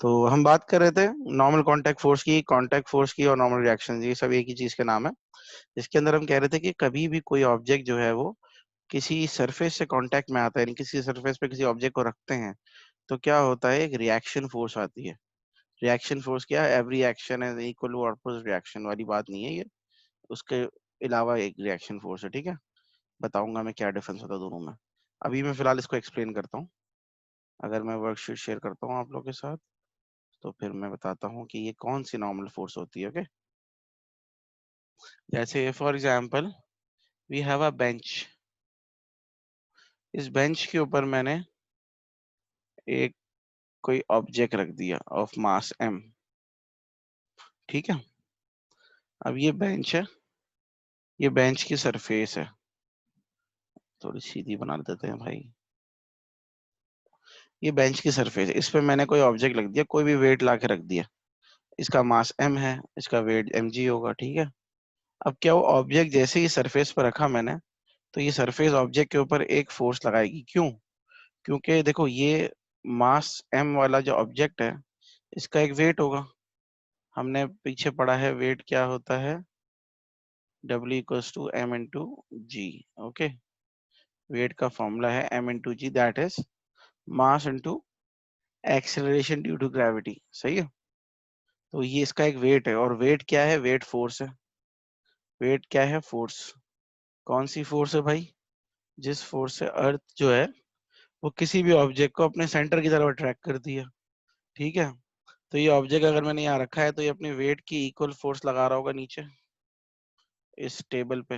तो हम बात कर रहे थे नॉर्मल कांटेक्ट फोर्स की और नॉर्मल रिएक्शन, ये सब एक ही चीज के नाम है। इसके अंदर हम कह रहे थे कि कभी भी कोई ऑब्जेक्ट जो है वो किसी सरफेस से कांटेक्ट में आता है, यानी किसी सरफेस पे किसी ऑब्जेक्ट को रखते हैं, तो क्या होता है, एक रिएक्शन फोर्स आती है। रिएक्शन फोर्स क्या है, एवरी एक्शन है इक्वल टू ऑपोजिट रिएक्शन वाली बात नहीं है ये, उसके अलावा एक रिएक्शन फोर्स है। ठीक है, बताऊंगा मैं क्या डिफरेंस होता है दोनों में। अभी मैं फिलहाल इसको एक्सप्लेन करता हूँ। अगर मैं वर्कशीट शेयर करता हूँ आप लोग के साथ, तो फिर मैं बताता हूँ कि ये कौन सी नॉर्मल फोर्स होती है। ओके, जैसे for example we have a bench. इस बेंच के ऊपर मैंने एक कोई ऑब्जेक्ट रख दिया ऑफ मास m। ठीक है, अब ये बेंच है, ये बेंच की सरफेस है। थोड़ी सीधी बना देते हैं भाई। ये बेंच की सरफेस है, इस पे मैंने कोई ऑब्जेक्ट रख दिया, कोई भी वेट ला के रख दिया। इसका मास m है, इसका वेट mg होगा। ठीक है, अब क्या वो ऑब्जेक्ट जैसे ही सरफेस पर रखा मैंने, तो ये सरफेस ऑब्जेक्ट के ऊपर एक फोर्स लगाएगी। क्यों? क्योंकि देखो ये मास m वाला जो ऑब्जेक्ट है, इसका एक वेट होगा। हमने पीछे पढ़ा है वेट क्या होता है, W equals to m into g. Okay, weight का फॉर्मूला है m into g, that is mass into acceleration due to gravity. सही है, तो ये इसका एक वेट है, और वेट क्या है, वेट फोर्स है। वेट क्या है, फोर्स। कौन सी फोर्स है भाई, जिस फोर्स से अर्थ जो है वो किसी भी ऑब्जेक्ट को अपने सेंटर की तरफ अट्रैक्ट करती है। ठीक है, तो ये ऑब्जेक्ट अगर मैंने यहाँ रखा है, तो ये अपने वेट की इक्वल फोर्स लगा रहा होगा नीचे इस टेबल पे।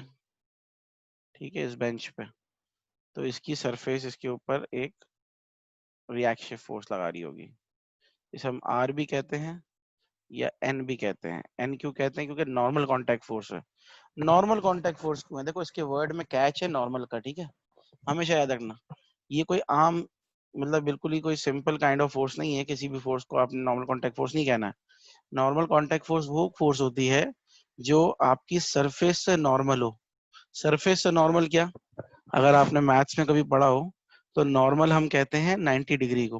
ठीक है, इस बेंच पे। तो इसकी सरफेस इसके ऊपर एक रिएक्शन फोर्स लगा रही होगी। इसे हम आर भी कहते हैं या एन भी कहते हैं। एन क्यों कहते हैं, क्योंकि नॉर्मल कांटेक्ट फोर्स है। नॉर्मल कांटेक्ट फोर्स क्यों है, देखो इसके वर्ड में कैच है नॉर्मल का। ठीक है, हमेशा याद रखना, ये कोई आम मतलब बिल्कुल ही कोई सिंपल काइंड ऑफ फोर्स नहीं है। किसी भी फोर्स को आपने नॉर्मल कांटेक्ट फोर्स नहीं कहना है। नॉर्मल कांटेक्ट फोर्स वो फोर्स होती है जो आपकी सरफेस से नॉर्मल हो। सरफेस से नॉर्मल क्या, अगर आपने मैथ्स में कभी पढ़ा हो, तो नॉर्मल हम कहते हैं 90 डिग्री को।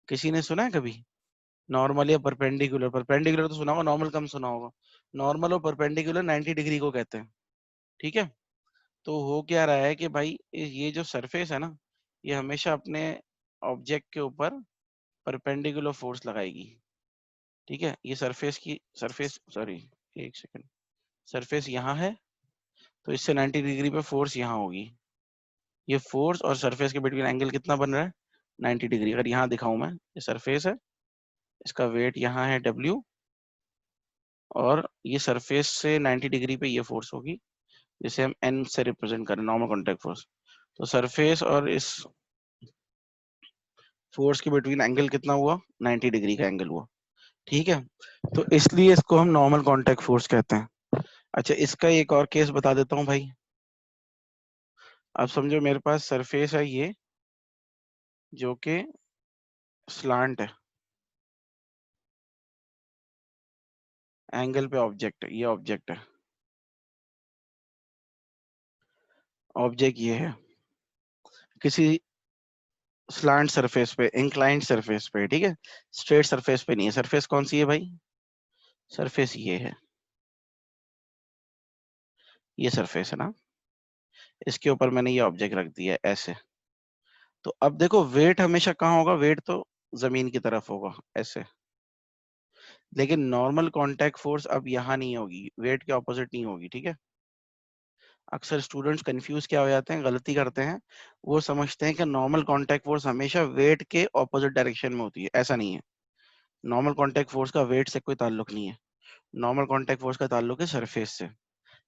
किसी ने सुना है कभी नॉर्मल या परपेंडिकुलर? परपेंडिकुलर तो सुना होगा, नॉर्मल कम सुना होगा। नॉर्मल और परपेंडिकुलर 90 डिग्री को कहते हैं। ठीक है, तो हो क्या रहा है कि भाई ये जो सरफेस है ना, ये हमेशा अपने ऑब्जेक्ट के ऊपर परपेंडिकुलर फोर्स लगाएगी। ठीक है, ये सरफेस सॉरी, एक सेकंड, सरफेस यहाँ है, तो इससे 90 डिग्री पे फोर्स यहाँ होगी। ये फोर्स और सरफेस के बिटवीन एंगल कितना बन रहा है, 90 डिग्री। अगर यहाँ दिखाऊं मैं, ये सरफेस है, इसका वेट यहाँ है W, और ये सरफेस से 90 डिग्री पे ये फोर्स होगी, जिसे हम N से रिप्रेजेंट करें, नॉर्मल कॉन्टैक्ट फोर्स। तो सरफेस और इस फोर्स के बिटवीन एंगल कितना हुआ, 90 डिग्री का एंगल हुआ। ठीक है, तो इसलिए इसको हम नॉर्मल कॉन्टैक्ट फोर्स कहते हैं। अच्छा, इसका एक और केस बता देता हूँ भाई। अब समझो मेरे पास सरफेस है ये, जो कि स्लांट है, एंगल पे ऑब्जेक्ट है, ये ऑब्जेक्ट है, ऑब्जेक्ट ये है किसी स्लांट सरफेस पे, इंक्लाइंड सरफेस पे। ठीक है, स्ट्रेट सरफेस पे नहीं है। सरफेस कौन सी है भाई, सरफेस ये है, ये सरफेस है ना, इसके ऊपर मैंने ये ऑब्जेक्ट रख दिया है ऐसे। तो अब देखो वेट हमेशा कहाँ होगा, वेट तो जमीन की तरफ होगा ऐसे। लेकिन नॉर्मल कांटेक्ट फोर्स अब यहाँ नहीं होगी, वेट के ऑपोजिट नहीं होगी। ठीक है, अक्सर स्टूडेंट्स कंफ्यूज क्या हो जाते हैं, गलती करते हैं, वो समझते हैं कि नॉर्मल कांटेक्ट फोर्स हमेशा वेट के ऑपोजिट डायरेक्शन में होती है। ऐसा नहीं है, नॉर्मल कांटेक्ट फोर्स का वेट से कोई ताल्लुक नहीं है। नॉर्मल कांटेक्ट फोर्स का ताल्लुक है सरफेस से।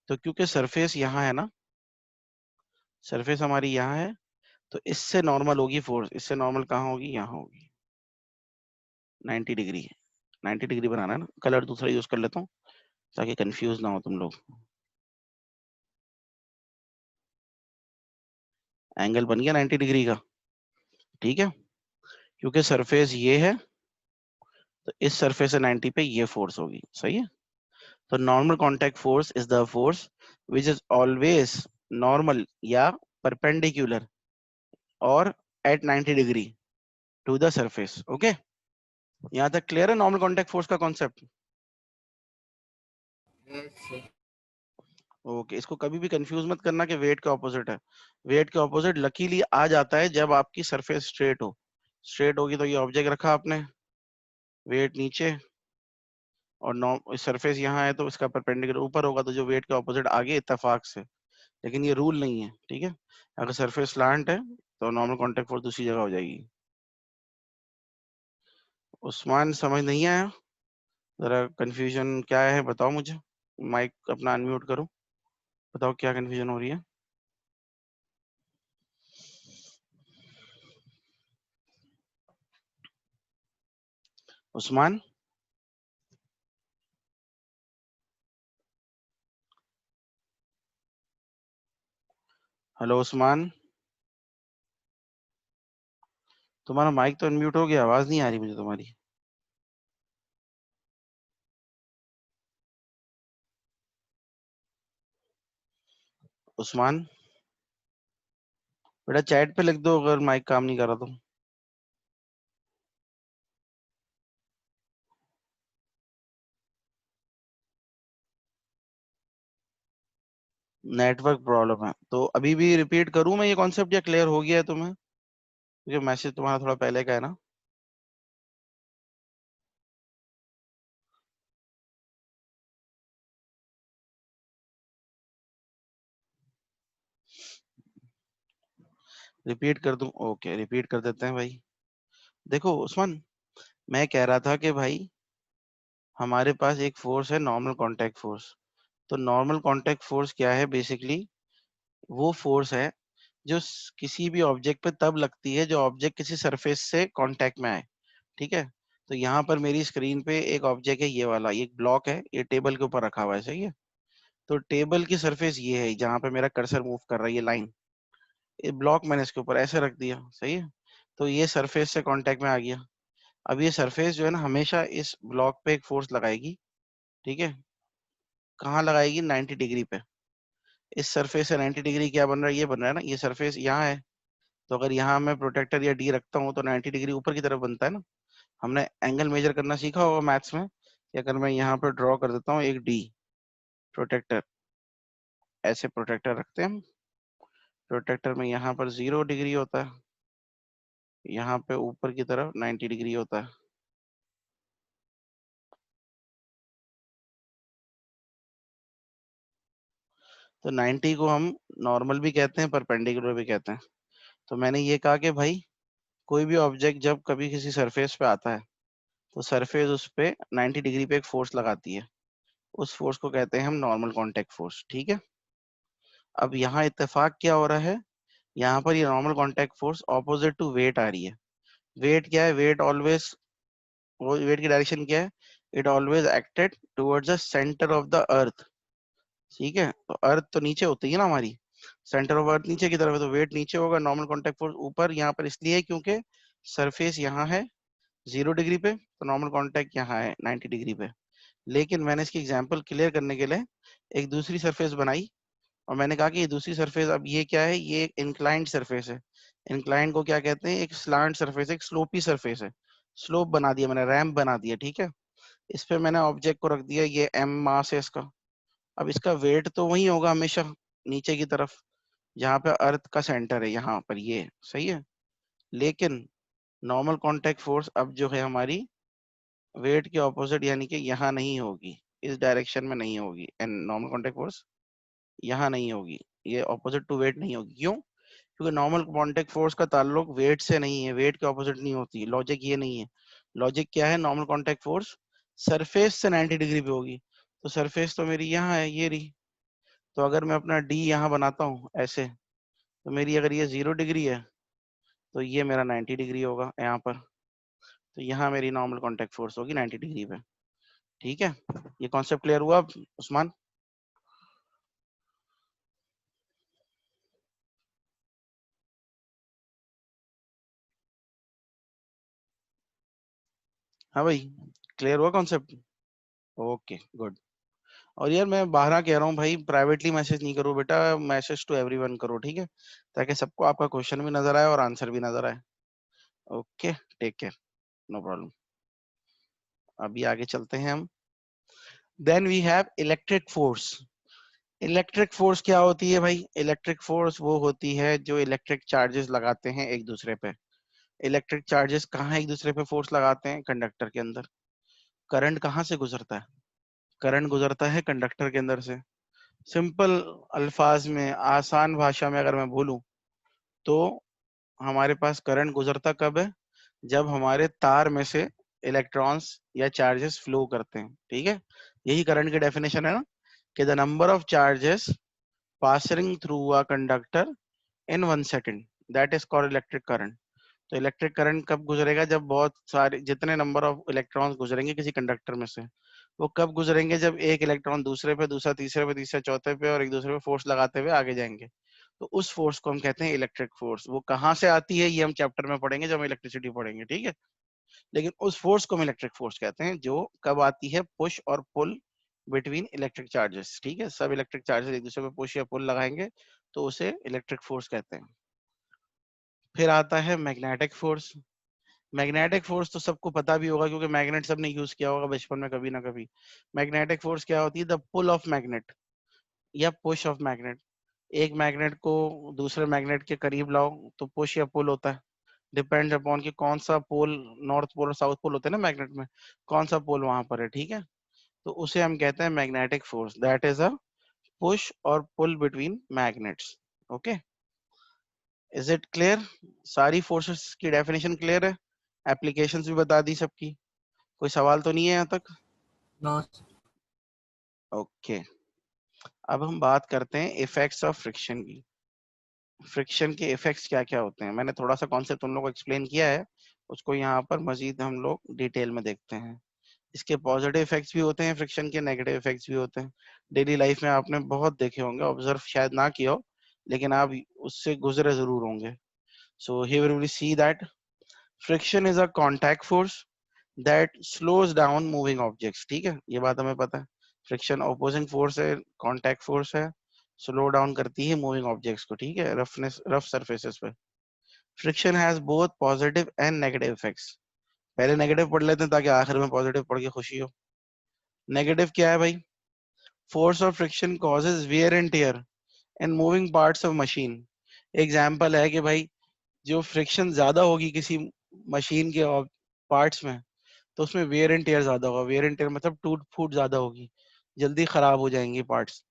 तो क्योंकि सरफेस यहाँ है ना, सरफेस हमारी यहाँ है, तो इससे नॉर्मल होगी फोर्स, इससे नॉर्मल कहाँ होगी, यहाँ होगी 90 डिग्री। 90 डिग्री बनाना है ना, कलर दूसरा यूज कर लेता हूँ ताकि कंफ्यूज ना हो तुम लोग। एंगल बन गया 90 डिग्री का। ठीक है, क्योंकि सरफेस ये है, तो इस सरफेस से 90 पे ये फोर्स होगी। सही है, तो normal contact force is the force which is always normal या परपेंडिकुलर और at 90 degree to the surface. Okay, यहाँ तक क्लियर है नॉर्मल कॉन्टैक्ट फोर्स का कॉन्सेप्ट? ओके, इसको कभी भी कंफ्यूज मत करना कि वेट के ऑपोजिट है। वेट के ऑपोजिट लकीली आ जाता है जब आपकी सरफेस स्ट्रेट हो। स्ट्रेट होगी तो ये ऑब्जेक्ट रखा आपने, वेट नीचे, और सरफेस यहाँ है तो इसका परपेंडिकुलर ऊपर होगा, तो जो वेट के ऑपोजिट आगे इत्तेफाक से। लेकिन ये रूल नहीं है, ठीक है। अगर सरफेस स्लांट है तो नॉर्मल कॉन्टैक्ट फोर्स दूसरी जगह हो जाएगी। उस्मान, समझ नहीं आया? जरा कंफ्यूजन क्या है बताओ मुझे। माइक अपना अनम्यूट करो, बताओ क्या कंफ्यूजन हो रही है। उस्मान, हेलो उस्मान, तुम्हारा माइक तो अनम्यूट हो गया, आवाज नहीं आ रही मुझे तुम्हारी। उस्मान, बेटा चैट पे लिख दो अगर माइक काम नहीं कर रहा तो। नेटवर्क प्रॉब्लम है तो अभी भी रिपीट करूं मैं ये कॉन्सेप्ट, या क्लियर हो गया है तुम्हें? क्योंकि मैसेज तुम्हारा थोड़ा पहले का है ना। रिपीट कर दूं? ओके, रिपीट कर देते हैं भाई। देखो उस्मान, मैं कह रहा था कि भाई हमारे पास एक फोर्स है नॉर्मल कांटेक्ट फोर्स। तो नॉर्मल कांटेक्ट फोर्स क्या है बेसिकली? वो फोर्स है जो किसी भी ऑब्जेक्ट पे तब लगती है जो ऑब्जेक्ट किसी सरफेस से कांटेक्ट में आए, ठीक है। तो यहाँ पर मेरी स्क्रीन पे एक ऑब्जेक्ट है, ये वाला, ये एक ब्लॉक है, ये टेबल के ऊपर रखा हुआ है, सही है। तो टेबल की सरफेस ये है जहाँ पे मेरा कर्सर मूव कर रहा है, ये लाइन, ये ब्लॉक मैंने इसके ऊपर ऐसे रख दिया, सही है। तो ये सरफेस से कांटेक्ट में आ गया। अब ये सरफेस जो है ना हमेशा इस ब्लॉक पे एक फोर्स लगाएगी, ठीक है। कहाँ लगाएगी? 90 डिग्री पे। इस सरफेस से 90 डिग्री क्या बन रहा है? ये बन रहा है ना, ये सरफेस यहाँ है। तो अगर यहाँ मैं प्रोटेक्टर या डी रखता हूँ तो 90 डिग्री ऊपर की तरफ बनता है ना। हमने एंगल मेजर करना सीखा होगा मैथ्स में, कि अगर मैं यहाँ पर ड्रॉ कर देता हूँ एक डी प्रोटेक्टर, ऐसे प्रोटेक्टर रखते हैं हम। प्रोटेक्टर में यहाँ पर 0 डिग्री होता है, यहाँ पे ऊपर की तरफ 90 डिग्री होता है। तो 90 को हम नॉर्मल भी कहते हैं, परपेंडिकुलर भी कहते हैं। तो मैंने ये कहा कि भाई कोई भी ऑब्जेक्ट जब कभी किसी सरफेस पे आता है तो सरफेस उस पे 90 डिग्री पे एक फोर्स लगाती है। उस फोर्स को कहते हैं हम नॉर्मल कांटेक्ट फोर्स, ठीक है। अब यहाँ इत्तेफाक क्या हो रहा है? यहाँ पर ये normal contact force opposite to weight आ रही है। वेट क्या है? वेट ऑलवेज, वो वेट की डायरेक्शन क्या है? It always acted towards the centre of the earth, ठीक है। तो अर्थ तो नीचे होती है ना हमारी, सेंटर ऑफ अर्थ नीचे की तरफ है, तो वेट नीचे होगा, नॉर्मल कांटेक्ट फोर्स ऊपर। यहाँ पर इसलिए है क्योंकि सरफेस यहाँ है 0 डिग्री पे, तो नॉर्मल कांटेक्ट यहाँ है 90 डिग्री पे। लेकिन मैंने इसकी एग्जांपल क्लियर करने के लिए एक दूसरी सरफेस बनाई, और मैंने कहा कि ये दूसरी सरफेस, अब ये क्या है? ये एक इंक्लाइंड सरफेस है। इंक्लाइंड को क्या कहते हैं? एक स्लांट सरफेस, एक स्लोपी सरफेस है। स्लोप बना दिया मैंने, रैम्प बना दिया, ठीक है। इस पे मैंने ऑब्जेक्ट को रख दिया, ये एम मास है इसका। अब इसका वेट तो वही होगा हमेशा, नीचे की तरफ, जहाँ पे अर्थ का सेंटर है, यहाँ पर, ये सही है। लेकिन नॉर्मल कांटेक्ट फोर्स अब जो है हमारी वेट के ऑपोजिट, यानी कि यहाँ नहीं होगी, इस डायरेक्शन में नहीं होगी। एंड नॉर्मल कांटेक्ट फोर्स यहाँ नहीं होगी, ये ऑपोजिट टू वेट नहीं होगी। क्यों? क्योंकि नॉर्मल कांटेक्ट फोर्स का ताल्लुक वेट से नहीं है, वेट के ऑपोजिट नहीं होती। लॉजिक ये नहीं है। लॉजिक क्या है? नॉर्मल कांटेक्ट फोर्स सरफेस से 90 डिग्री पे होगी। तो सरफेस तो मेरी यहाँ है, ये रही। तो अगर मैं अपना डी यहाँ बनाता हूँ ऐसे, तो मेरी अगर ये 0 डिग्री है तो ये मेरा 90 डिग्री होगा यहाँ पर। तो यहाँ मेरी नॉर्मल कांटेक्ट फोर्स होगी 90 डिग्री पे, ठीक है। ये कॉन्सेप्ट क्लियर हुआ अब उस्मान? हाँ भाई, क्लियर हुआ कॉन्सेप्ट? Okay, good. और यार मैं बाहर कह रहा हूँ भाई, प्राइवेटली मैसेज नहीं करो बेटा, मैसेज टू एवरीवन करो, ठीक है, ताकि सबको आपका क्वेश्चन भी नजर आए और आंसर भी नजर आए। Okay, take care, no problem. अभी आगे चलते हैं हम। Then we have electric force. Electric force क्या होती है भाई? इलेक्ट्रिक फोर्स वो होती है जो इलेक्ट्रिक चार्जेस लगाते हैं एक दूसरे पे। इलेक्ट्रिक चार्जेस कहाँ एक दूसरे पे फोर्स लगाते हैं? कंडक्टर के अंदर। करंट कहाँ से गुजरता है? करंट गुजरता है कंडक्टर के अंदर से। सिंपल अल्फाज में, आसान भाषा में अगर मैं बोलूं तो हमारे पास करंट गुजरता कब है? जब हमारे तार में से इलेक्ट्रॉन्स या चार्जेस फ्लो करते हैं, ठीक है। यही करंट की डेफिनेशन है ना, कि the number of charges passing through a conductor in 1 second, that is called electric current. तो इलेक्ट्रिक करंट कब गुजरेगा? जब बहुत सारे, जितने नंबर ऑफ इलेक्ट्रॉन्स गुजरेंगे किसी कंडक्टर में से, वो कब गुजरेंगे? जब एक इलेक्ट्रॉन दूसरे पे, दूसरा तीसरे पे, तीसरा चौथे पे, और एक दूसरे पे फोर्स लगाते हुए आगे जाएंगे। तो उस फोर्स को हम कहते हैं इलेक्ट्रिक फोर्स। वो कहाँ से आती है ये हम चैप्टर में पढ़ेंगे जब हम इलेक्ट्रिसिटी पढ़ेंगे, ठीक है। लेकिन उस फोर्स को हम इलेक्ट्रिक फोर्स कहते हैं, जो कब आती है? पुश और पुल बिटवीन इलेक्ट्रिक चार्जेस, ठीक है। सब इलेक्ट्रिक चार्जेस एक दूसरे पे पुश या पुल लगाएंगे तो उसे इलेक्ट्रिक फोर्स कहते हैं। फिर आता है मैग्नेटिक फोर्स। मैग्नेटिक फोर्स तो सबको पता भी होगा, क्योंकि मैग्नेट सबने यूज किया होगा बचपन में कभी ना कभी। मैग्नेटिक फोर्स क्या होती है? द पुल ऑफ मैग्नेट या पुश ऑफ मैग्नेट। एक मैग्नेट को दूसरे मैग्नेट के करीब लाओ तो पुश या पुल होता है। डिपेंड्स अपॉन कि कौन सा पोल, नॉर्थ पोल और साउथ पोल होते हैं ना मैग्नेट में, कौन सा पोल वहां पर है, ठीक है। तो उसे हम कहते हैं magnetic force, that is a push और pull between magnets. Okay, is it clear? सारी फोर्सेस की डेफिनेशन क्लियर है? एप्लीकेशंस भी बता दी सबकी? कोई सवाल तो नहीं है यहाँ तक? नो। ओके, अब हम बात करते हैं इफेक्ट्स ऑफ फ्रिक्शन की। फ्रिक्शन के इफेक्ट्स क्या क्या होते हैं? मैंने थोड़ा सा कॉन्सेप्ट उन लोगों को एक्सप्लेन किया है, उसको यहाँ पर मजीद हम लोग डिटेल में देखते हैं। इसके पॉजिटिव इफेक्ट्स भी होते हैं फ्रिक्शन के, नेगेटिव इफेक्ट्स भी होते हैं। डेली लाइफ में आपने बहुत देखे होंगे, ऑब्जर्व शायद ना किया हो, लेकिन आप उससे गुजरे जरूर होंगे। So here we see that friction is a contact force that slows down moving objects, ठीक है, ये बात हमें पता है। फ्रिक्शन ऑपोजिंग फोर्स है, कॉन्टैक्ट फोर्स है, स्लो डाउन करती है मूविंग ऑब्जेक्ट्स को, ठीक है, रफनेस, रफ सरफेसेस पे। Friction has both positive and negative effects. पहले नेगेटिव पढ़ लेते हैं ताकि आखिर में पॉजिटिव पढ़ के खुशी हो। नेगेटिव क्या है भाई? Force of friction causes wear and tear in moving parts of machine. Example है कि भाई जो फ्रिक्शन ज्यादा होगी किसी मशीन के पार्ट्स में, तो उसमें वेयर एंड टेयर ज्यादा होगा। वेयर एंड टेयर मतलब टूट फूट ज्यादा होगी, जल्दी खराब हो जाएंगी पार्ट्स।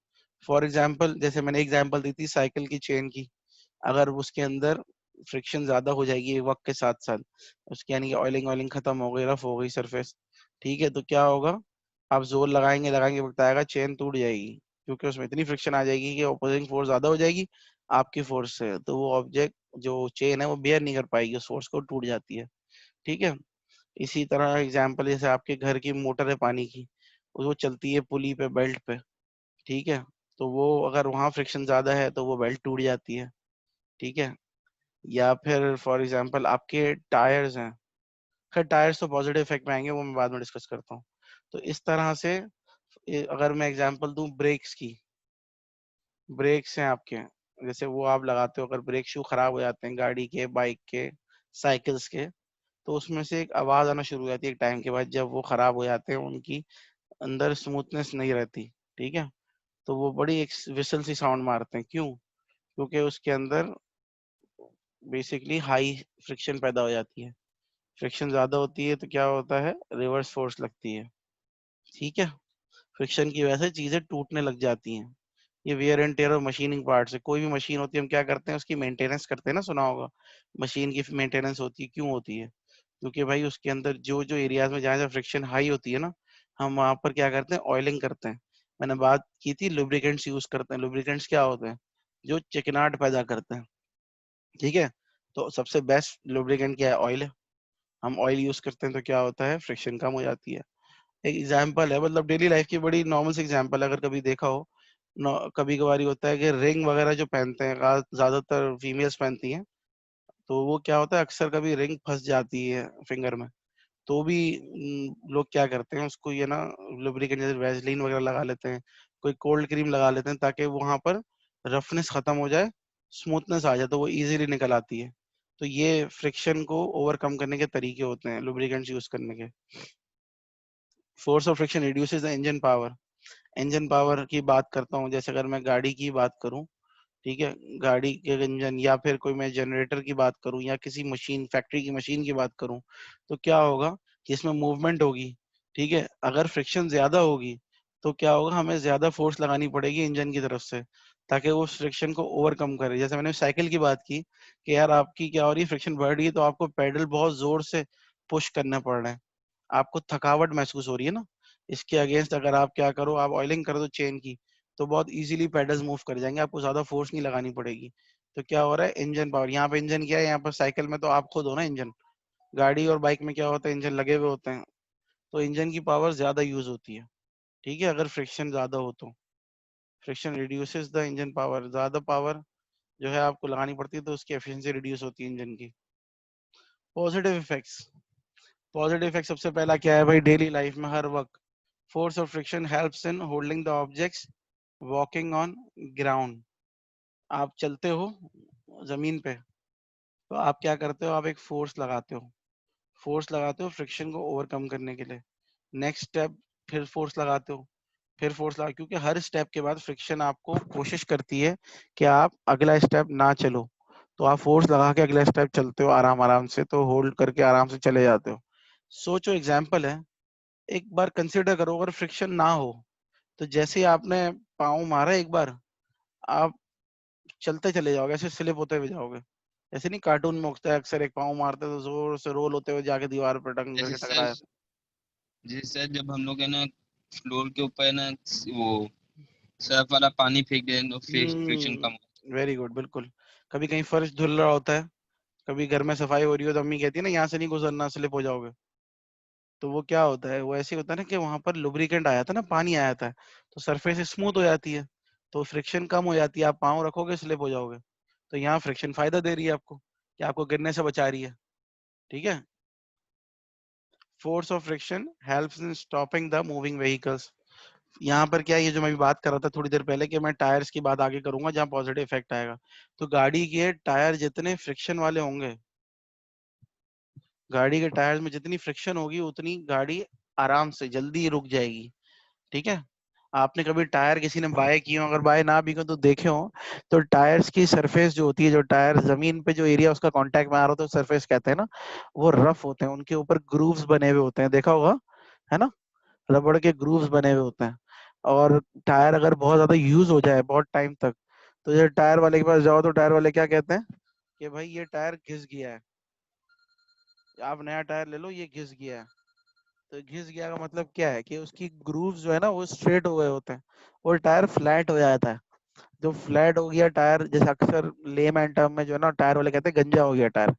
फॉर एग्जाम्पल, जैसे मैंने एग्जाम्पल दी थी साइकिल की चेन की, अगर उसके अंदर फ्रिक्शन ज्यादा हो जाएगी वक्त के साथ साथ, उसकी यानी कि ऑयलिंग ऑयलिंग खत्म हो गई, रफ हो गई सरफेस, ठीक है, तो क्या होगा? आप जोर लगाएंगे लगाएंगे वक्त आएगा चेन टूट जाएगी, क्योंकि उसमें इतनी फ्रिक्शन आ जाएगी कि ऑपोजिंग फोर्स ज्यादा हो जाएगी आपकी फोर्स से, तो वो ऑब्जेक्ट जो चेन है वो बेयर नहीं कर पाएगी, उस फोर्स को, टूट जाती है, ठीक है। इसी तरह एग्जाम्पल, जैसे आपके घर की मोटर है पानी की, वो चलती है पुली पे, बेल्ट पे, ठीक है, तो वो अगर वहां फ्रिक्शन ज्यादा है तो वो बेल्ट टूट जाती है, ठीक है। या फिर फॉर एग्जांपल आपके टायर्स हैं, खैर टायर्स तो पॉजिटिव इफेक्ट में आएंगे, वो मैं बाद में डिस्कस करता हूँ। तो इस तरह से अगर मैं एग्जांपल दूं ब्रेक्स की, ब्रेक्स हैं आपके, जैसे वो आप लगाते हो, अगर ब्रेक शू खराब हो जाते हैं गाड़ी के, बाइक के, साइकिल्स के, तो उसमें से एक आवाज आना शुरू हो जाती है एक टाइम के बाद, जब वो खराब हो जाते हैं, उनकी अंदर स्मूथनेस नहीं रहती, ठीक है, तो वो बड़ी एक विसल सी साउंड मारते हैं। क्यों? क्योंकि उसके अंदर बेसिकली हाई फ्रिक्शन पैदा हो जाती है। फ्रिक्शन ज्यादा होती है तो क्या होता है? रिवर्स फोर्स लगती है, ठीक है। फ्रिक्शन की वजह से चीजें टूटने लग जाती हैं। ये वेयर एंड टेयर और मशीनिंग पार्ट्स है। कोई भी मशीन होती है, हम क्या करते हैं? उसकी मेंटेनेंस करते हैं ना, सुना होगा। मशीन की मेंटेनेंस होती है, क्यों होती है? क्योंकि भाई उसके अंदर जो जो एरियाज में जहाँ जहाँ फ्रिक्शन हाई होती है ना, हम वहां पर क्या करते हैं? ऑयलिंग करते हैं। मैंने बात की थी लुब्रिकेंट्स यूज करते हैं। लुब्रिकेंट्स क्या होते हैं? जो चिकनाहट पैदा करते हैं, ठीक है। तो सबसे बेस्ट लुब्रिकेंट क्या है? ऑयल है। हम ऑयल यूज करते हैं तो क्या होता है? फ्रिक्शन कम हो जाती है। एक एग्जाम्पल है, मतलब डेली लाइफ की बड़ी नॉर्मल सी एग्जाम्पल, अगर कभी देखा हो, कभी कभार होता है कि रिंग वगैरह जो पहनते हैं, ज्यादातर फीमेल्स पहनती हैं, तो वो क्या होता है? अक्सर कभी रिंग फंस जाती है फिंगर में, तो भी लोग क्या करते हैं उसको, ये ना, लुब्रिकेंट जैसे वैसलीन वगैरह लगा लेते हैं, कोई कोल्ड क्रीम लगा लेते हैं, ताकि वहां पर रफनेस खत्म हो जाए, स्मूथनेस आ जाए, तो वो इजीली निकल आती है। तो ये फ्रिक्शन को ओवरकम करने के तरीके होते हैं लुब्रिकेंट्स यूज करने के। Force of friction reduces the engine power. Engine power की बात करता हूँ, जैसे अगर मैं गाड़ी की बात करूँ, ठीक है, गाड़ी के इंजन या फिर कोई मैं जनरेटर की बात करूं या किसी मशीन फैक्ट्री की मशीन की बात करूं, तो क्या होगा कि इसमें मूवमेंट होगी। ठीक है, अगर फ्रिक्शन ज्यादा होगी तो क्या होगा, हमें ज्यादा फोर्स लगानी पड़ेगी इंजन की तरफ से, ताकि वो फ्रिक्शन को ओवरकम करे। जैसे मैंने साइकिल की बात की कि यार आपकी क्या हो रही है, फ्रिक्शन बढ़ रही है, तो आपको पेडल बहुत जोर से पुश करना पड़ रहा है, आपको थकावट महसूस हो रही है ना। इसके अगेंस्ट अगर आप क्या करो, आप ऑयलिंग कर दो चेन की, तो बहुत इजीली पेडल्स मूव कर जाएंगे, आपको ज्यादा फोर्स नहीं लगानी पड़ेगी। तो क्या हो रहा है, इंजन पावर, यहाँ पे इंजन क्या है, यहाँ पर साइकिल में तो आप खुद हो ना इंजन, गाड़ी और बाइक में क्या होता है, इंजन लगे हुए होते हैं, तो इंजन की पावर ज्यादा यूज होती है। ठीक है, अगर फ्रिक्शन ज्यादा हो तो friction reduces the engine power, ज्यादा पावर जो है आपको लगानी पड़ती है, तो उसकी एफिशिएंसी रिड्यूस होती है इंजन की। पॉजिटिव इफेक्ट्स, पॉजिटिव इफेक्ट सबसे पहला क्या है भाई, डेली लाइफ में हर वक्त force of friction helps in holding the objects walking on ground. आप चलते हो जमीन पे, तो आप क्या करते हो, आप एक फोर्स लगाते हो, फोर्स लगाते हो फ्रिक्शन को ओवरकम करने के लिए। नेक्स्ट स्टेप, फिर फोर्स लगाते हो, फिर फोर्स लगा, क्योंकि हर स्टेप के बाद फ्रिक्शन आपको कोशिश करती है कि आप अगला स्टेप ना चलो, तो आप फोर्स लगा के अगला स्टेप चलते हो आराम आराम से, तो होल्ड करके आराम से चले जाते हो। सोचो, एग्जाम्पल है, एक बार कंसिडर करो, अगर फ्रिक्शन ना हो तो जैसे ही आपने पाँव मारा एक बार, आप चलते चले जाओगे, ऐसे स्लिप होते हुए जाओगे। ऐसे नहीं कार्टून में होता है अक्सर, एक पाँव मारते तो जोर से रोल होते हुए जाके दीवार पर टंग जैसे करके सर, टकराया। जैसे सर जब हम लोग है ना फ्लोर के ऊपर है ना वो सर्फ वाला पानी फेंक दें तो फ्रिक्शन कम हो। वेरी गुड, बिल्कुल। कभी कहीं फर्श धुल रहा होता है, कभी घर में सफाई हो रही हो, तो अम्मी कहती है ना यहाँ से नहीं गुजरना, स्लिप हो जाओगे। तो वो क्या होता है, वो ऐसे होता है ना कि वहां पर लुब्रिकेंट आया था ना, पानी आया था, तो सरफेस स्मूथ हो जाती है, तो फ्रिक्शन कम हो जाती है, आप पाँव रखोगे स्लिप हो जाओगे। तो यहाँ फ्रिक्शन फायदा दे रही है आपको, कि आपको गिरने से बचा रही है। ठीक है, force of friction helps in stopping the moving vehicles. यहाँ पर क्या है, ये जो मैं भी बात कर रहा था थोड़ी देर पहले, कि मैं टायर्स की बात आगे करूंगा जहाँ पॉजिटिव इफेक्ट आएगा। तो गाड़ी के टायर जितने फ्रिक्शन वाले होंगे, गाड़ी के टायर में जितनी फ्रिक्शन होगी, उतनी गाड़ी आराम से जल्दी रुक जाएगी। ठीक है, आपने कभी टायर किसी ने बाय किए हो, अगर बाय ना भी हो तो देखे हो, तो टायर्स की सरफेस जो होती है, जो टायर जमीन पे जो एरिया उसका कांटेक्ट में आ रहा होता है, सरफेस कहते हैं ना, वो रफ होते हैं, उनके ऊपर ग्रूव्स बने हुए होते हैं, देखा होगा, है ना, रबड़ के ग्रूव्स बने हुए होते हैं। और टायर अगर बहुत ज्यादा यूज हो जाए बहुत टाइम तक, तो जब टायर वाले के पास जाओ, तो टायर वाले क्या कहते हैं कि भाई ये टायर घिस गया है, आप नया टायर ले लो, ये घिस गया है। तो घिस गया का मतलब क्या है, कि उसकी ग्रूव्स जो है ना वो स्ट्रेट हो गए होते हैं, और टायर फ्लैट हो जाता है। जो फ्लैट हो गया टायर, जैसे अक्सर लेमैन टर्म में जो है ना टायर वाले कहते हैं गंजा हो गया टायर।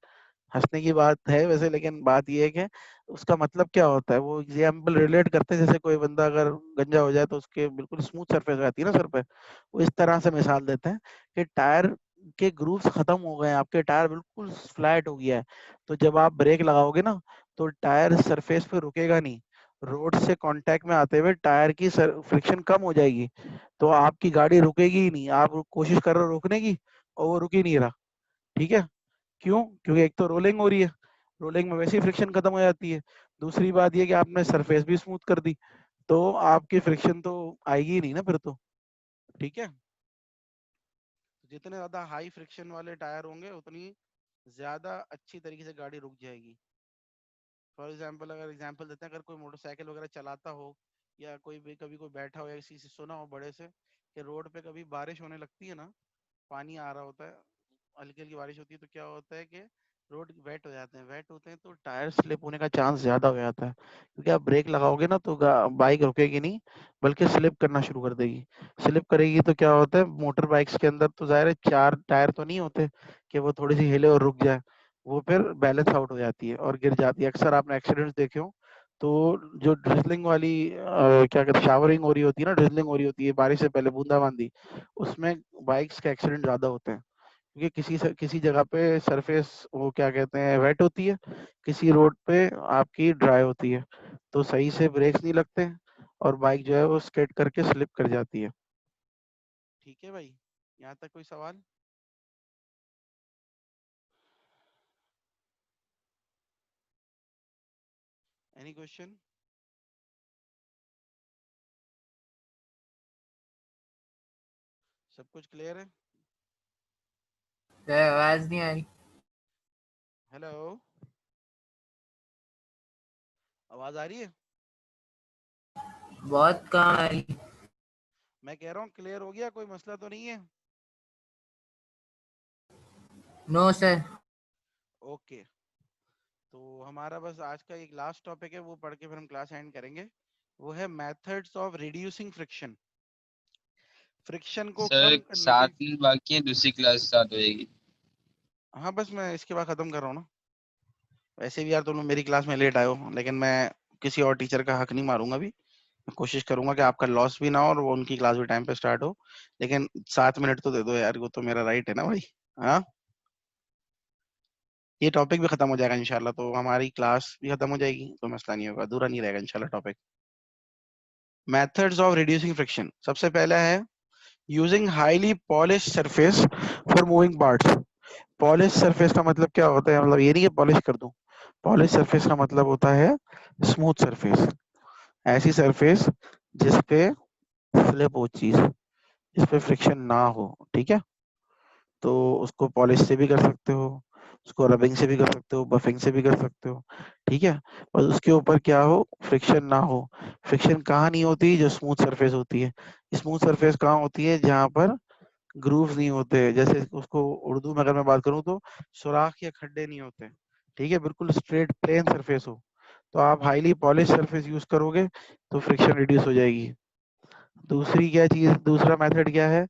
हंसने की बात है वैसे, लेकिन बात ये है कि उसका मतलब क्या होता है, वो एग्जाम्पल रिलेट करते हैं, जैसे कोई बंदा अगर गंजा हो जाए तो उसके बिल्कुल स्मूथ सरफेस रहती है ना सर पे, वो इस तरह से मिसाल देते हैं कि टायर के ग्रूव्स खत्म हो गए हैं, आपके टायर बिल्कुल फ्लैट हो गया है। तो जब आप ब्रेक लगाओगे ना, तो टायर सरफेस पे रुकेगा नहीं, रोड से कांटेक्ट में आते हुए टायर की फ्रिक्शन कम हो जाएगी, तो आपकी गाड़ी रुकेगी ही नहीं, आप कोशिश कर रहे हो रोकने की, और वो रुक ही नहीं रहा। ठीक है, क्यों, क्योंकि एक तो रोलिंग हो रही है, रोलिंग में वैसे ही फ्रिक्शन खत्म हो जाती है, दूसरी बात ये कि आपने सरफेस भी स्मूथ कर दी, तो आपकी फ्रिक्शन तो आएगी ही नहीं ना फिर तो। ठीक है, तो जितने ज्यादा हाई फ्रिक्शन वाले टायर होंगे, उतनी ज्यादा अच्छी तरीके से गाड़ी रुक जाएगी। फॉर एग्जाम्पल, अगर एग्जाम्पल देते हैं, अगर कोई मोटरसाइकिल वगैरह चलाता हो, या कोई भी कभी कोई बैठा हो, या किसी से सुना हो बड़े से, कि रोड पे कभी बारिश होने लगती है ना, पानी आ रहा होता है, हल्की हल्की बारिश होती है, तो क्या होता है कि रोड वेट हो जाते हैं, वेट होते हैं तो टायर स्लिप होने का चांस ज्यादा हो जाता है, क्योंकि आप ब्रेक लगाओगे ना तो बाइक रुकेगी नहीं, बल्कि स्लिप करना शुरू कर देगी। स्लिप करेगी तो क्या होता है, मोटर बाइक्स के अंदर तो जाहिर है चार टायर तो नहीं होते कि वो थोड़ी सी हिले और रुक जाए, वो फिर बैलेंस आउट हो जाती है और गिर जाती है। अक्सर आपने एक्सीडेंट्स देखे हो, तो जो ड्रिजलिंग वाली क्या कहते हैं, शावरिंग हो रही होती है ना, ड्रिजलिंग हो रही होती है बारिश से पहले, बूंदाबांदी, उसमें बाइक्स के एक्सीडेंट ज्यादा होते हैं, क्योंकि किसी जगह पे सरफेस वो क्या कहते हैं वेट होती है, किसी रोड पे आपकी ड्राई होती है, तो सही से ब्रेक्स नहीं लगते हैं, और बाइक जो है वो स्किड करके स्लिप कर जाती है। ठीक है भाई, यहाँ तक कोई सवाल? Any question? सब कुछ क्लियर है? सर आवाज नहीं आ रही। हेलो, आवाज आ रही है? बहुत कम आ रही। मैं कह रहा हूँ क्लियर हो गया, कोई मसला तो नहीं है? No sir. ओके, तो हमारा बस आज का एक लास्ट टॉपिक है, वो पढ़ के फिर हम क्लास एंड करेंगे। वो है methods of reducing friction. Friction को सर कम करने के। 7 मिनट बाकी है, दूसरी क्लास स्टार्ट हो जाएगी। हाँ बस मैं इसके बाद खत्म कर रहा हूँ ना। वैसे भी यार तुम लोग मेरी क्लास में लेट आए हो, लेकिन मैं किसी और टीचर का हक नहीं मारूंगा अभी। मैं कोशिश करूंगा कि आपका लॉस भी ना हो और वो उनकी क्लास भी टाइम पे स्टार्ट हो। लेकिन 7 मिनट तो दे दो यार, वो तो मेरा राइट है ना भाई। हाँ, ये टॉपिक भी खत्म हो जाएगा इंशाल्लाह, तो हमारी क्लास भी खत्म हो जाएगी, तो मसला नहीं होगा, अधूरा नहीं रहेगा इंशाल्लाह topic. Methods of reducing friction, सबसे पहला है using highly polish surface for moving parts. Polish surface का मतलब क्या होता है? मतलब ये नहीं कि पॉलिश कर दूं। पॉलिश सरफेस का मतलब होता है स्मूथ सरफेस, ऐसी सरफेस जिसपे फ्लिप हो चीज, जिसपे फ्रिक्शन ना हो, ठीक है? तो उसको पॉलिश से भी कर सकते हो, उसको रबिंग से भी कर सकते हो, बफिंग से भी कर सकते हो, ठीक है? और उसके ऊपर क्या हो, फ्रिक्शन ना हो। फ्रिक्शन कहाँ नहीं होती? जो स्मूथ सरफेस होती है। स्मूथ सरफेस कहाँ होती है? जहाँ पर ग्रूव्स नहीं होते, जैसे उसको उर्दू में अगर मैं बात करूँ तो सुराख या खड्डे नहीं होते, ठीक है? बिल्कुल स्ट्रेट प्लेन सरफेस हो, तो आप हाईली पॉलिश सरफेस यूज करोगे तो फ्रिक्शन रिड्यूस हो जाएगी। दूसरी क्या चीज, दूसरा मेथड क्या है?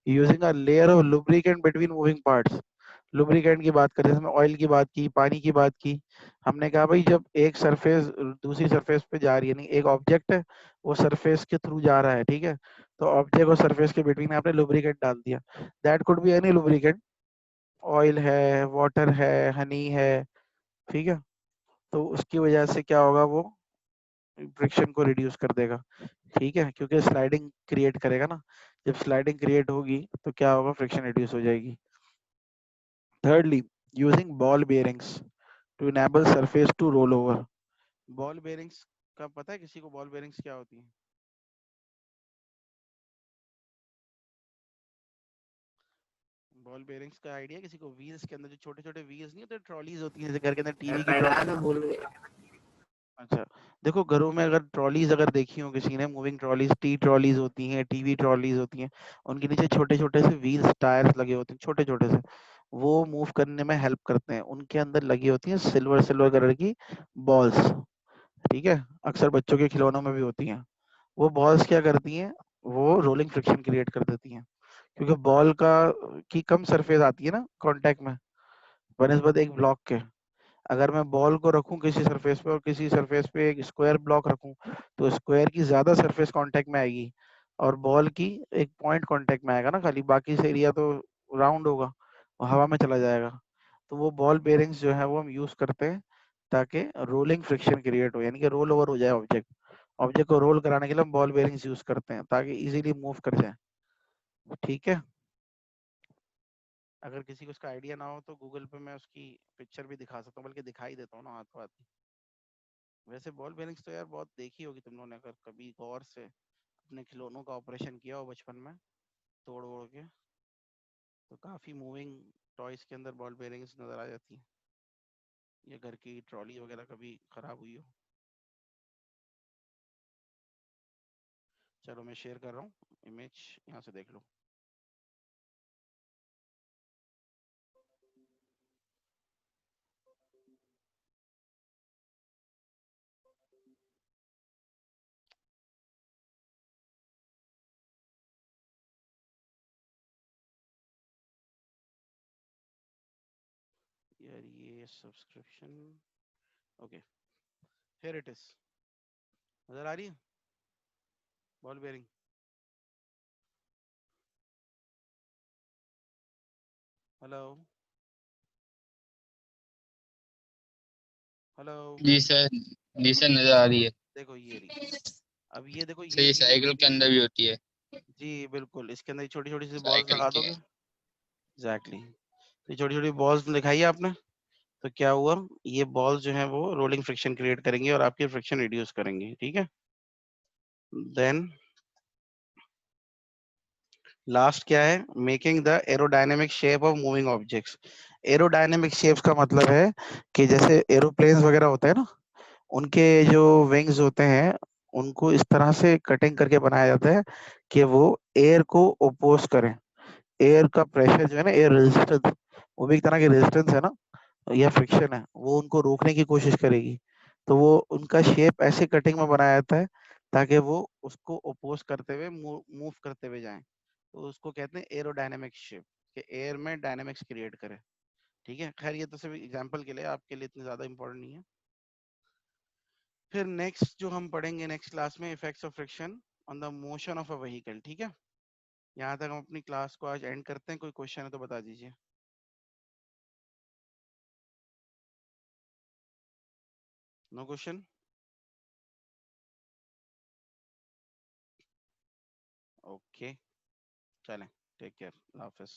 Using a layer of lubricant between moving parts. Lubricant की बात करें, इसमें ऑयल की बात की, पानी की बात की। हमने कहा भाई जब एक सरफेस दूसरी सरफेस पे जा रही है, नहीं एक ऑब्जेक्ट है, वो सरफेस के थ्रू जा रहा है, ठीक है? तो ऑब्जेक्ट और सरफेस के बिटवीन आपने लुब्रिकेंट डाल दिया। That could be any lubricant, oil है, वाटर है, हनी है, ठीक है? तो उसकी वजह से क्या होगा, वो फ्रिक्शन को रिड्यूस कर देगा, ठीक है? क्योंकि स्लाइडिंग क्रिएट करेगा ना। जब स्लाइडिंग क्रिएट होगी तो क्या होगा, फ्रिक्शन रिड्यूस हो जाएगी। Thirdly, using ball bearings to enable surface to roll over. Ball bearings का पता है किसी को? बॉल बेयरिंग्स क्या होती है? बॉल बेयरिंग्स का आइडिया किसी को? व्हील्स के अंदर जो छोटे छोटे व्हील्स नहीं होते, ट्रॉलीज होती हैं, जैसे घर के अंदर टीवी की पढ़ा ट्रॉली। तो भूल गए। अच्छा, देखो घरों में अगर ट्रॉलीज अगर देखी हो किसी ने, मूविंग ट्रॉलीज, टी ट्रॉलीज होती हैं, टीवी ट्रॉलीज होती हैं, उनके नीचे छोटे छोटे से व्हील्स, टायर्स लगे होते हैं, छोटे छोटे से। वो मूव करने में हेल्प करते हैं। उनके अंदर लगी होती हैं सिल्वर सिल्वर कलर की बॉल्स, ठीक है? अक्सर बच्चों के खिलौनों में भी होती हैं। वो बॉल्स क्या करती हैं, वो रोलिंग फ्रिक्शन क्रिएट कर देती हैं, क्योंकि बॉल का की कम सरफेस आती है ना कांटेक्ट में, बनस्बत एक ब्लॉक के। अगर मैं बॉल को रखूं किसी सरफेस पे और किसी सरफेस पे एक स्क्वायर ब्लॉक रखूं, तो स्क्वायर की ज्यादा सरफेस कांटेक्ट में आएगी और बॉल की एक पॉइंट कांटेक्ट में आएगा ना खाली, बाकी से एरिया तो राउंड होगा, वो हवा में चला जाएगा। तो वो बॉल बेयरिंग्स जो है वो हम यूज करते हैं ताकि रोलिंग फ्रिक्शन क्रिएट हो, यानी कि रोल ओवर हो जाए ऑब्जेक्ट। ऑब्जेक्ट को रोल कराने के लिए हम बॉल बेयरिंग्स यूज करते हैं ताकि इजीली मूव कर जाए, ठीक है? अगर किसी को इसका आइडिया ना हो तो गूगल पे मैं उसकी पिक्चर भी दिखा सकता हूँ, बल्कि दिखाई देता हूँ ना हाथों हाथ। वैसे बॉल बेयरिंग्स तो यार बहुत देखी होगी तुम लोगों ने, अगर कभी गौर से अपने खिलौनों का ऑपरेशन किया हो बचपन में, तोड़ ओड़ के, तो काफी मूविंग टॉयज के अंदर बॉल बेयरिंग्स नजर आ जाती है। या घर की ट्रॉली वगैरह कभी खराब हुई हो। चलो मैं शेयर कर रहा हूँ इमेज, यहाँ से देख लो। यार ये subscription, okay, here it is. नजर आ रही है बॉल बेयरिंग? Hello, hello. जी सर, जी सर नजर आ रही है। देखो ये रही। अब ये देखो, सर ये ये व्हील साइकिल के होती है। अंदर भी होती है। जी बिल्कुल, इसके अंदर छोटी छोटी सी बॉल्स साइकिल लगा के। दोगे। एग्जैक्टली, तो छोटी छोटी बॉल्स दिखाई है आपने, तो क्या हुआ, ये बॉल्स जो है वो रोलिंग फ्रिक्शन क्रिएट करेंगे और आपकी फ्रिक्शन रिड्यूस करेंगे, ठीक है? देन लास्ट क्या है, making the aerodynamic shape of moving objects. Aerodynamic shapes का मतलब है कि जैसे एरोप्लेन्स वगैरह होते हैं ना, उनके जो विंग्स होते हैं उनको इस तरह से कटिंग करके बनाया जाता है कि वो एयर को ओपोज करें। एयर का प्रेशर जो है ना, एयर रेजिस्टेंस, वो भी एक तरह की रेजिस्टेंस है ना, या फ्रिक्शन है, वो उनको रोकने की कोशिश करेगी। तो वो उनका शेप ऐसे कटिंग में बनाया जाता है ताकि वो उसको ओपोज करते हुए मूव करते हुए जाएं। तो उसको कहते हैं एरोडायनेमिक शेप, कि एयर में डायनेमिक्स क्रिएट करे। ठीक है, खैर ये तो सिर्फ एग्जांपल के लिए, आपके लिए इतनी ज्यादा इंपॉर्टेंट नहीं है। फिर नेक्स्ट जो हम पढ़ेंगे नेक्स्ट क्लास में, effects of friction on the motion of a vehicle. ठीक है, यहाँ तक हम अपनी क्लास को आज एंड करते हैं। कोई क्वेश्चन है तो बता दीजिए। No question? ओके, चलें, टेक केयर, हाफिज।